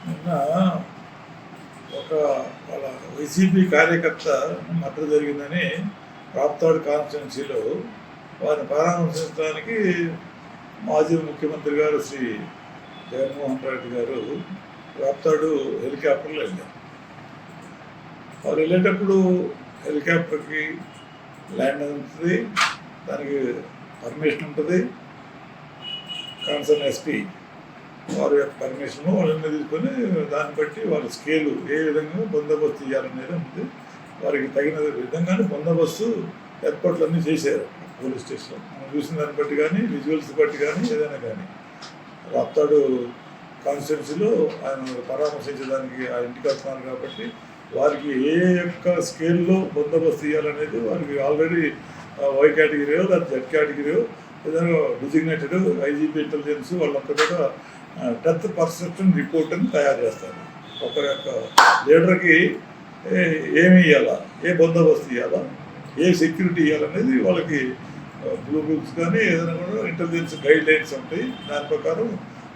నిన్న ఒక వాళ్ళ వైసీపీ కార్యకర్త మద్దతు జరిగిందని రాప్తాడు కాన్స్టిట్యున్సీలో వారిని పరామర్శించడానికి మాజీ ముఖ్యమంత్రి గారు శ్రీ జగన్మోహన్ రెడ్డి గారు రాప్తాడు హెలికాప్టర్లో వెళ్ళారు. వారు వెళ్ళేటప్పుడు హెలికాప్టర్కి ల్యాండ్ ఉంటుంది, దానికి పర్మిషన్ ఉంటుంది. కన్సర్న్ ఎస్పీ వారి యొక్క పర్మిషన్ వాళ్ళని తీసుకొని దాన్ని బట్టి వాళ్ళ స్కేలు ఏ విధంగా బందోబస్తు ఇవ్వాలనేది ఉంది. వారికి తగిన విధంగానే బందోబస్తు ఏర్పాట్లన్నీ చేశారు పోలీస్ స్టేషన్లో. మనం చూసిన దాన్ని బట్టి కానీ విజువల్స్ బట్టి కానీ ఏదైనా కానీ రాప్తాడు కాన్స్టిట్యున్సీలో ఆయన పరామర్శించడానికి ఆ ఇంటికి వస్తున్నారు కాబట్టి వారికి ఏ యొక్క స్కేల్లో బందోబస్తు ఇవ్వాలనేది వారికి ఆల్రెడీ వై కేటగిరీయో లేదా జెడ్ కేటగిరీయో ఏదైనా డిజిగ్నేటెడ్ ఐజీపీ ఇంటెలిజెన్స్ వాళ్ళంతా కూడా డెత్ పర్సెప్షన్ రిపోర్ట్ అని తయారు చేస్తారు. ఒక యొక్క లీడర్కి ఏమి ఇవ్వాలా, ఏ బందోబస్తు ఇవ్వాలా, ఏ సెక్యూరిటీ ఇవ్వాలనేది వాళ్ళకి బ్లూ బుక్స్ కానీ ఏదైనా కూడా ఇంటెలిజెన్స్ గైడ్ లైన్స్ ఉంటాయి. దాని ప్రకారం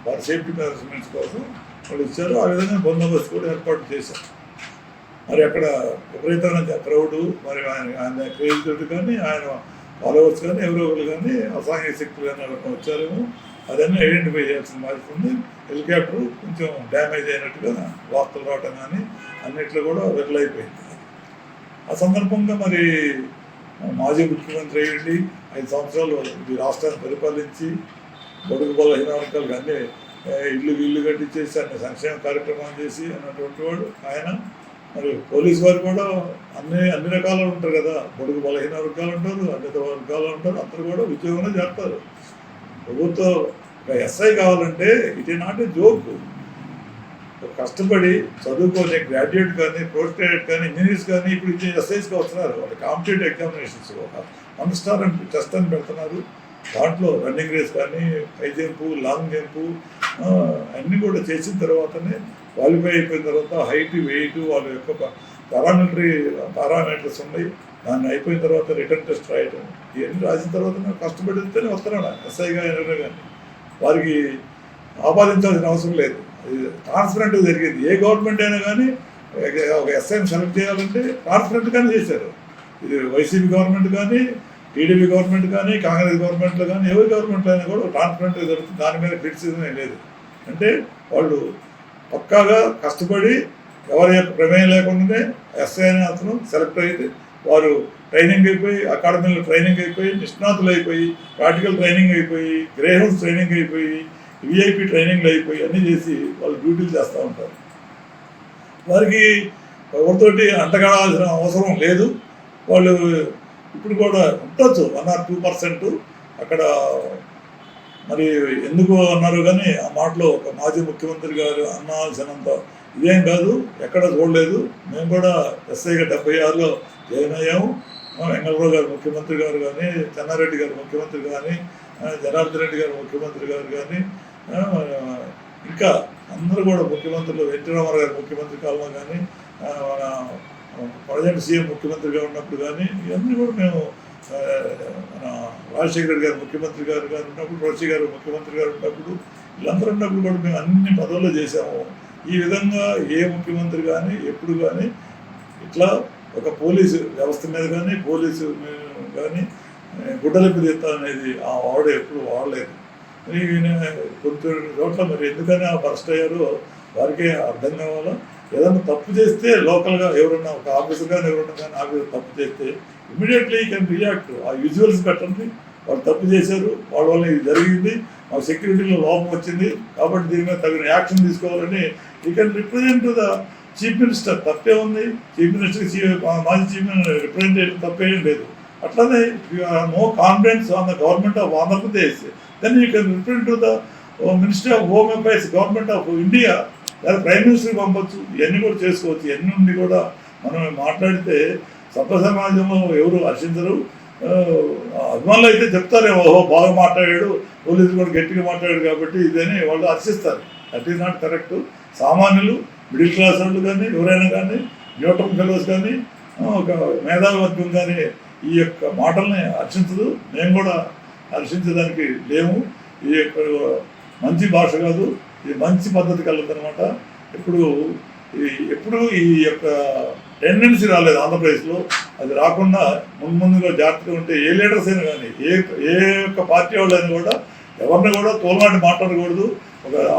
వారి సేఫ్టీ మేనేజ్మెంట్స్ కోసం వాళ్ళు ఇచ్చారు. ఆ విధంగా బందోబస్తు కూడా ఏర్పాటు చేశారు. మరి అక్కడ విపరీతమైన క్రౌడు, మరి ఆయన క్రేజ్ కానీ ఆయన ఫాలోవర్స్ కానీ ఎవరెవరు కానీ అసాంఘిక శక్తులు కానీ ఎవరైనా వచ్చారేమో అదన్నీ ఐడెంటిఫై చేయాల్సిన బాధ్యత ఉంది. హెలికాప్టర్ కొంచెం డ్యామేజ్ అయినట్టుగా వార్తలు రావటం కానీ అన్నిట్లో కూడా విరలైపోయింది. ఆ సందర్భంగా మరి మాజీ ముఖ్యమంత్రి అయ్యండి 5 సంవత్సరాలు ఈ రాష్ట్రాన్ని పరిపాలించి బడుగు బలహీన వర్గాలకు అన్నీ ఇల్లు కట్టించేసి అన్ని సంక్షేమ కార్యక్రమాలు చేసి అన్నటువంటి వాడు ఆయన. మరి పోలీసు వారు కూడా అన్ని రకాలు ఉంటారు కదా, బడుగు బలహీన వర్గాలు ఉంటారు, అన్ని వర్గాలు ఉంటారు, అందరూ కూడా ఉద్యోగంలో చేస్తారు. ప్రభుత్వం ఒక ఎస్ఐ కావాలంటే it is not a joke. కష్టపడి చదువుకొని గ్రాడ్యుయేట్ కానీ పోస్ట్ గ్రాడ్యుయేట్ కానీ ఇంజనీర్స్ కానీ ఇప్పుడు ఎస్ఐస్కి వస్తున్నారు. వాళ్ళు కాంపిటేటివ్ ఎగ్జామినేషన్స్ ఒక 1 స్టార్ టెస్ట్ అని పెడుతున్నారు. దాంట్లో రన్నింగ్ రేస్ కానీ హై జంపు, లాంగ్ జంపు అన్నీ కూడా చేసిన తర్వాతనే క్వాలిఫై అయిపోయిన తర్వాత హైట్, వెయిట్, వాళ్ళ యొక్క పారామీటర్స్ ఉన్నాయి. దాన్ని అయిపోయిన తర్వాత రిటర్న్ టెస్ట్ రాయటం ఇవన్నీ రాసిన తర్వాత కష్టపడితేనే వస్తున్నాడు ఎస్ఐగా అయినా కానీ. వారికి ఆపాదించాల్సిన అవసరం లేదు. ట్రాన్స్పరెంట్గా జరిగింది. ఏ గవర్నమెంట్ అయినా కానీ ఒక ఎస్ఐని సెలెక్ట్ చేయాలంటే ట్రాన్స్పరెంట్గానే చేశారు. ఇది వైసీపీ గవర్నమెంట్ కానీ, టీడీపీ గవర్నమెంట్ కానీ, కాంగ్రెస్ గవర్నమెంట్లో కానీ, ఎవరి గవర్నమెంట్లో అయినా కూడా ట్రాన్స్పరెంట్గా జరుగుతుంది. దాని మీద క్రిటిసిజం లేదు. అంటే వాళ్ళు పక్కాగా కష్టపడి ఎవరి యొక్క ప్రమేయం లేకుండానే ఎస్ఐ అనే అతను సెలెక్ట్ అయితే వారు ట్రైనింగ్ అయిపోయి, అకాడమీలో ట్రైనింగ్ అయిపోయి, నిష్ణాతులు అయిపోయి, ప్రాక్టికల్ ట్రైనింగ్ అయిపోయి, గ్రే హౌస్ ట్రైనింగ్ అయిపోయి, విఐపి ట్రైనింగ్లు అయిపోయి అన్నీ చేసి వాళ్ళు డ్యూటీలు చేస్తూ ఉంటారు. వారికి ఎవరితోటి అంటగడాల్సిన అవసరం లేదు. వాళ్ళు ఇప్పుడు కూడా ఉండొచ్చు 1 or 2% అక్కడ. మరి ఎందుకు అన్నారు కానీ ఆ మాటలో ఒక మాజీ ముఖ్యమంత్రి గారు అనాల్సినంత ఇదేం కాదు, ఎక్కడ చూడలేదు. మేము కూడా ఎస్ఐగా 76లో జాయిన్ అయ్యాము. వెంగళరావు గారు ముఖ్యమంత్రి గారు కానీ, చెన్నారెడ్డి గారు ముఖ్యమంత్రి కానీ, జనార్దన్ రెడ్డి గారు ముఖ్యమంత్రి గారు కానీ, ఇంకా అందరూ కూడా ముఖ్యమంత్రులు, ఎన్టీ రామారావు గారు ముఖ్యమంత్రి కాలంలో కానీ, మన ప్రజెంట్ సీఎం ముఖ్యమంత్రిగా ఉన్నప్పుడు కానీ ఇవన్నీ కూడా మేము మన రాజశేఖర రెడ్డి గారు ముఖ్యమంత్రి గారు ఉన్నప్పుడు, రోషి గారు ముఖ్యమంత్రి గారు ఉన్నప్పుడు, వీళ్ళందరూ ఉన్నప్పుడు కూడా మేము అన్ని పదవుల్లో చేసాము. ఈ విధంగా ఏ ముఖ్యమంత్రి కానీ ఎప్పుడు కానీ ఇట్లా ఒక పోలీసు వ్యవస్థ మీద కానీ పోలీసు కానీ గుడ్డలెప్పి తీస్తా అనేది ఆ వాడు ఎప్పుడు వాడలేదు. కొంచెం చోట్ల మరి ఎందుకని ఆ బరస్ట్ అయ్యారో వారికే అర్థం కావాలా. ఏదైనా తప్పు చేస్తే లోకల్గా ఎవరన్నా ఒక ఆఫీసర్ కానీ ఎవరన్నా కానీ ఆఫీసర్ తప్పు చేస్తే ఇమీడియట్లీ కెన్ రియాక్ట్. ఆ విజువల్స్ పెట్టండి, వాళ్ళు తప్పు చేశారు, వాళ్ళ వల్ల ఇది జరిగింది, మాకు సెక్యూరిటీలో లోపం వచ్చింది కాబట్టి దీని మీద తగిన యాక్షన్ తీసుకోవాలని you can represent the chief minister. తప్పే ఉంది, చీఫ్ మినిస్టర్కి మాజీ చీఫ్ మినిస్టర్ రిప్రజెంట్ చేయడం తప్పేం లేదు. అట్లానే you have no confidence on the government of Andhra Pradesh, then you can represent to the minister of home affairs, government of India, లేదా prime మినిస్టర్కి పంపచ్చు. ఇవన్నీ కూడా చేసుకోవచ్చు. ఇవన్నీ నుండి కూడా మనం మాట్లాడితే సభ్య సమాజంలో ఎవరు హర్షించరు. అభిమానులు అయితే చెప్తారేమో, ఓహో బాగా మాట్లాడాడు, పోలీసులు కూడా గట్టిగా మాట్లాడాడు కాబట్టి ఇదని వాళ్ళు హర్షిస్తారు. That is not correct. సామాన్యులు, మిడిల్ క్లాస్ వాళ్ళు కానీ ఎవరైనా కానీ, న్యూట్రల్ ఫెలోస్ కానీ, ఒక మేధావి వర్గం కానీ ఈ యొక్క మాటల్ని హర్షించదు. మేము కూడా హర్షించడానికి లేము. ఈ యొక్క మంచి భాష కాదు, ఇది మంచి పద్ధతి కలదనమాట. ఇప్పుడు ఎప్పుడు ఈ యొక్క టెండెన్సీ రాలేదు ఆంధ్రప్రదేశ్లో. అది రాకుండా ముందుగా జాగ్రత్తగా ఉంటే ఏ లీడర్స్ అయినా కానీ ఏ యొక్క పార్టీ వాళ్ళైనా కూడా ఎవరిని కూడా తోలనాటి మాట్లాడకూడదు.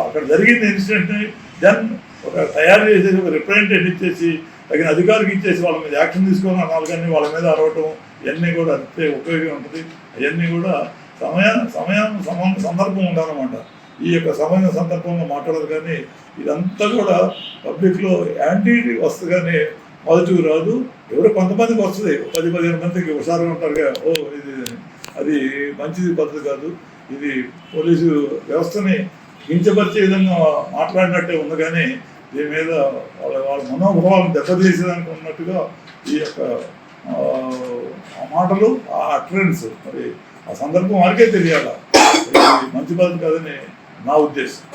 అక్కడ జరిగిన ఇన్సిడెంట్ని దెన్ ఒక తయారు చేసేసి ఒక రిప్రజెంటేటివ్ ఇచ్చేసి తగిన అధికారికి ఇచ్చేసి వాళ్ళ మీద యాక్షన్ తీసుకోవాలని అనాలి, కానీ వాళ్ళ మీద అరవటం ఇవన్నీ కూడా అంతే ఉపయోగం ఉంటుంది. అవన్నీ కూడా సందర్భం ఉండాలన్నమాట. ఈ యొక్క సమయం సందర్భంలో మాట్లాడదు, కానీ ఇదంతా కూడా పబ్లిక్లో యాంటీ వస్తుంది, కానీ పాజిటివ్ రాదు. ఎవరో కొంతమందికి వస్తుంది, 10-15 మందికి హుషారుగా ఉంటారుగా, ఓ ఇది అది మంచిది పద్ధతి కాదు, ఇది పోలీసు వ్యవస్థని కించపరిచే విధంగా మాట్లాడినట్టే ఉంది, కానీ దీని మీద వాళ్ళ మనోభావాలను దెబ్బతీసేదానికి ఉన్నట్టుగా ఈ యొక్క మాటలు, ఆ అట్రెన్స్, మరి ఆ సందర్భం వారికే తెలియాలా, మంచి పద్ధతి కాదని నా ఉద్దేశం.